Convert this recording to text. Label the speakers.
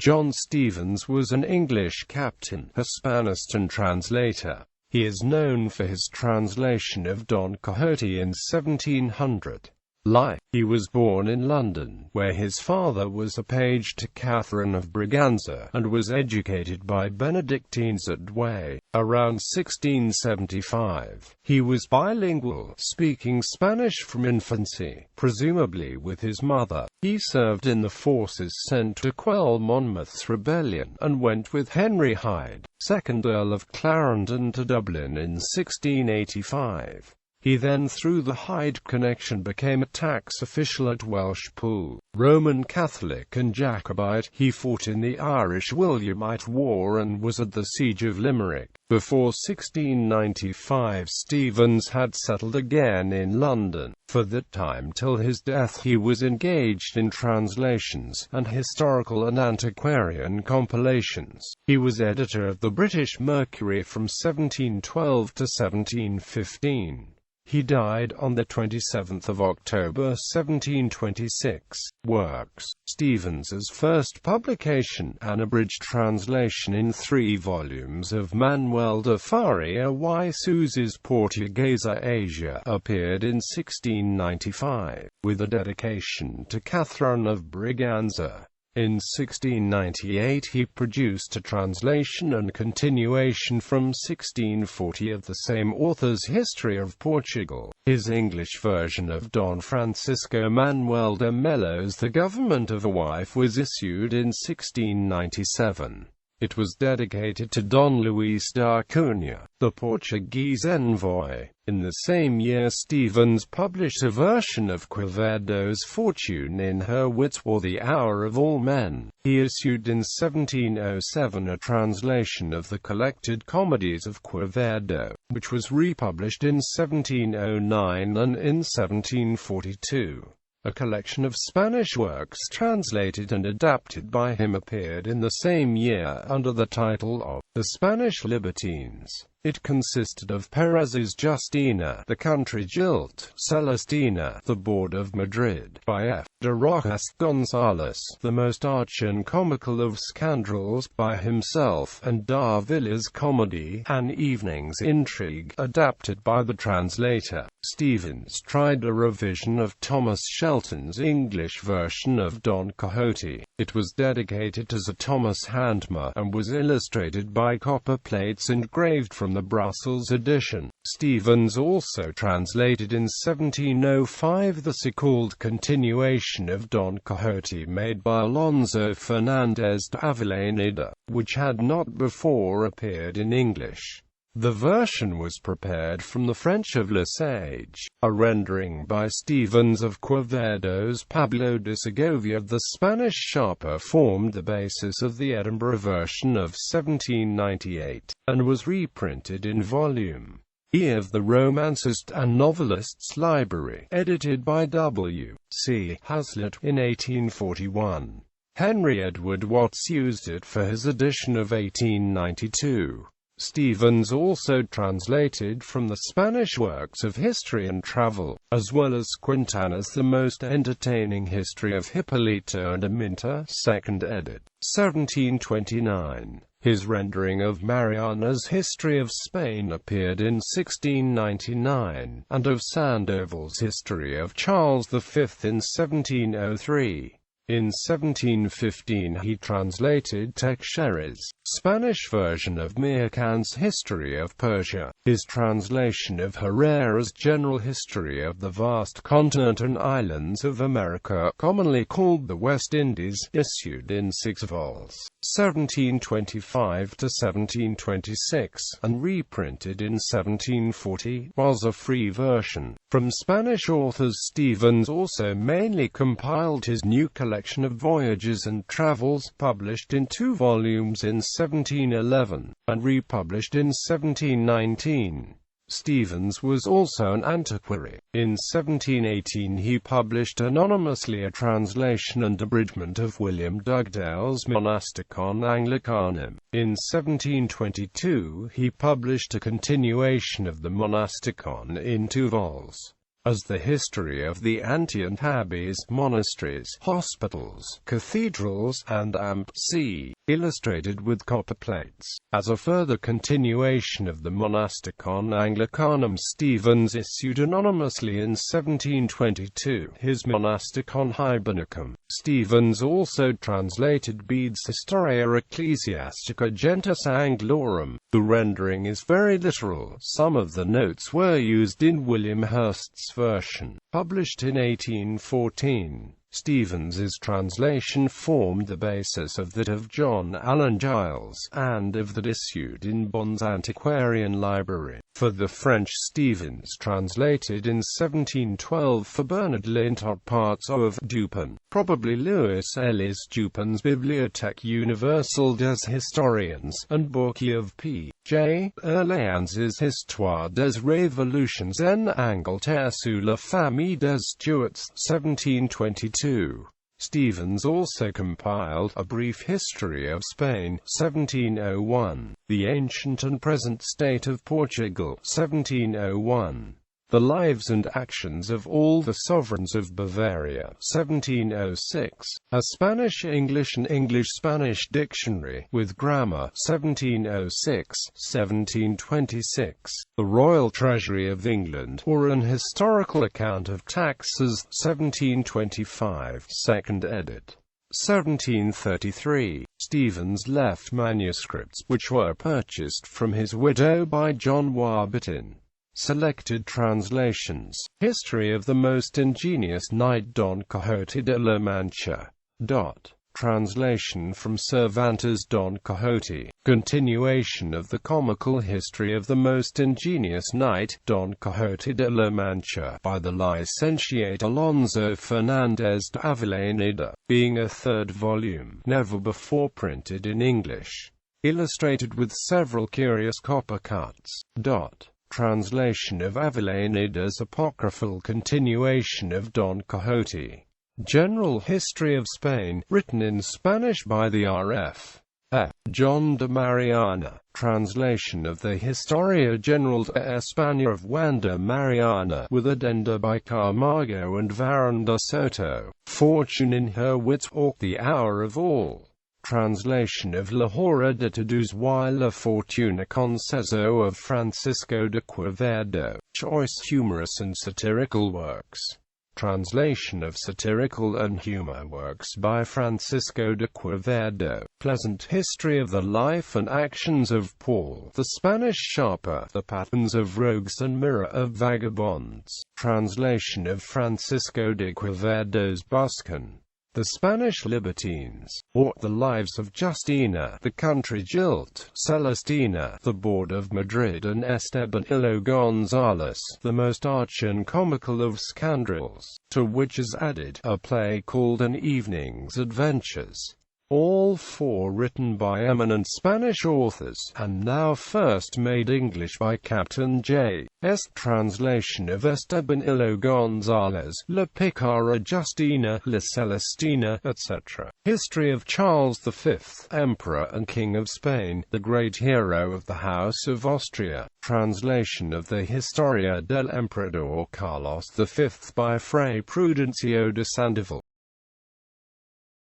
Speaker 1: John Stephens was an English captain, Hispanist and translator. He is known for his translation of Don Quixote in 1700. He was born in London, where his father was a page to Catherine of Braganza, and was educated by Benedictines at Douai. Around 1675, he was bilingual, speaking Spanish from infancy, presumably with his mother. He served in the forces sent to quell Monmouth's rebellion, and went with Henry Hyde, 2nd Earl of Clarendon, to Dublin in 1685. He then, through the Hyde connection, became a tax official at Welsh Pool. Roman Catholic and Jacobite, he fought in the Irish Williamite War and was at the Siege of Limerick. Before 1695, Stephens had settled again in London. For that time till his death he was engaged in translations, and historical and antiquarian compilations. He was editor of the British Mercury from 1712 to 1715. He died on the 27th of October 1726. Works: Stephens's first publication, an abridged translation in 3 volumes of Manuel de Faria y Sous's Portuguesa Asia, appeared in 1695, with a dedication to Catherine of Braganza. In 1698 he produced a translation and continuation from 1640 of the same author's History of Portugal. His English version of Don Francisco Manuel de Melo's The Government of a Wife was issued in 1697. It was dedicated to Don Luis da Cunha, the Portuguese envoy. In the same year, Stephens published a version of Quevedo's Fortune in Her Wits, or The Hour of All Men. He issued in 1707 a translation of the collected comedies of Quevedo, which was republished in 1709 and in 1742. A collection of Spanish works translated and adapted by him appeared in the same year under the title of The Spanish Libertines. It consisted of Perez's Justina, The Country Jilt, Celestina, The Board of Madrid, by F. de Rojas González, the most arch and comical of scoundrels, by himself, and D'Avila's comedy, An Evening's Intrigue, adapted by the translator. Stephens tried a revision of Thomas Shelton's English version of Don Quixote. It was dedicated as a Thomas Handmer, and was illustrated by copper plates engraved from the Brussels edition. Stephens also translated in 1705 the so-called continuation of Don Quixote made by Alonso Fernández de Avellaneda, which had not before appeared in English. The version was prepared from the French of Le Sage. A rendering by Stephens of Quevedo's Pablo de Segovia the Spanish Sharper formed the basis of the Edinburgh version of 1798, and was reprinted in Volume E of the Romancist and Novelists Library, edited by W. C. Hazlitt, in 1841. Henry Edward Watts used it for his edition of 1892. Stephens also translated from the Spanish works of history and travel, as well as Quintana's The Most Entertaining History of Hipólito and Aminta, 2nd edit. 1729. His rendering of Mariana's History of Spain appeared in 1699, and of Sandoval's History of Charles V in 1703. In 1715 he translated Teixeira's Spanish version of Mircan's History of Persia. His translation of Herrera's General History of the Vast Continent and Islands of America, commonly called the West Indies, issued in 6 vols. 1725 to 1726, and reprinted in 1740, was a free version. From Spanish authors, Stephens also mainly compiled his new collection of voyages and travels, published in 2 volumes in 1711, and republished in 1719. Stephens was also an antiquary. In 1718 he published anonymously a translation and abridgment of William Dugdale's Monasticon Anglicanum. In 1722 he published a continuation of the Monasticon in 2 vols. as the history of the ancient abbeys, monasteries, hospitals, cathedrals, and amp.C, illustrated with copper plates. As a further continuation of the Monasticon Anglicanum, Stephens issued anonymously in 1722 his Monasticon Hibernicum. Stephens also translated Bede's Historia Ecclesiastica Gentis Anglorum. The rendering is very literal. Some of the notes were used in William Hurst's version, published in 1814. Stephens's translation formed the basis of that of John Allen Giles, and of that issued in Bond's Antiquarian Library. For the French, Stephens translated in 1712 for Bernard Lintot parts of Dupin, probably Louis Ellis Dupin's Bibliothèque Universelle des Historiens, and Bourki of P. J. Erléans's Histoire des Révolutions en Angleterre sous la famille des Stuarts, 1722. Stephens also compiled A Brief History of Spain, 1701, The Ancient and Present State of Portugal, 1701, The Lives and Actions of All the Sovereigns of Bavaria, 1706, A Spanish-English and English-Spanish Dictionary, with Grammar, 1706, 1726, The Royal Treasury of England, or An Historical Account of Taxes, 1725, 2nd edit. 1733, Stephens left manuscripts, which were purchased from his widow by John Warburton. Selected translations: History of the Most Ingenious Knight Don Quixote de la Mancha. Translation from Cervantes' Don Quixote. Continuation of the comical history of the most ingenious knight, Don Quixote de la Mancha, by the licentiate Alonso Fernández de Avellaneda, being a third volume, never before printed in English. Illustrated with several curious copper cuts. Translation of Avellaneda's apocryphal continuation of Don Quixote. General History of Spain, written in Spanish by the R.F. John de Mariana. Translation of the Historia General de España of Juan de Mariana, with addenda by Camargo and Varón de Soto. Fortune in her wits, or The Hour of All. Translation of La Hora de Todos y la Fortuna Conceso of Francisco de Quevedo. Choice humorous and satirical works. Translation of satirical and humor works by Francisco de Quevedo. Pleasant history of the life and actions of Paul, the Spanish sharper, the patterns of rogues and mirror of vagabonds. Translation of Francisco de Quevedo's Buscan. The Spanish Libertines, or The Lives of Justina, The Country Jilt, Celestina, The Board of Madrid, and Estebanillo González, the most arch and comical of scoundrels, to which is added a play called An Evening's Adventures. All four written by eminent Spanish authors, and now first made English by Captain J.'s translation of Estebanillo González, La Picara Justina, La Celestina, etc. History of Charles V, Emperor and King of Spain, the great hero of the House of Austria. Translation of the Historia del Emperador Carlos V by Fray Prudencio de Sandoval.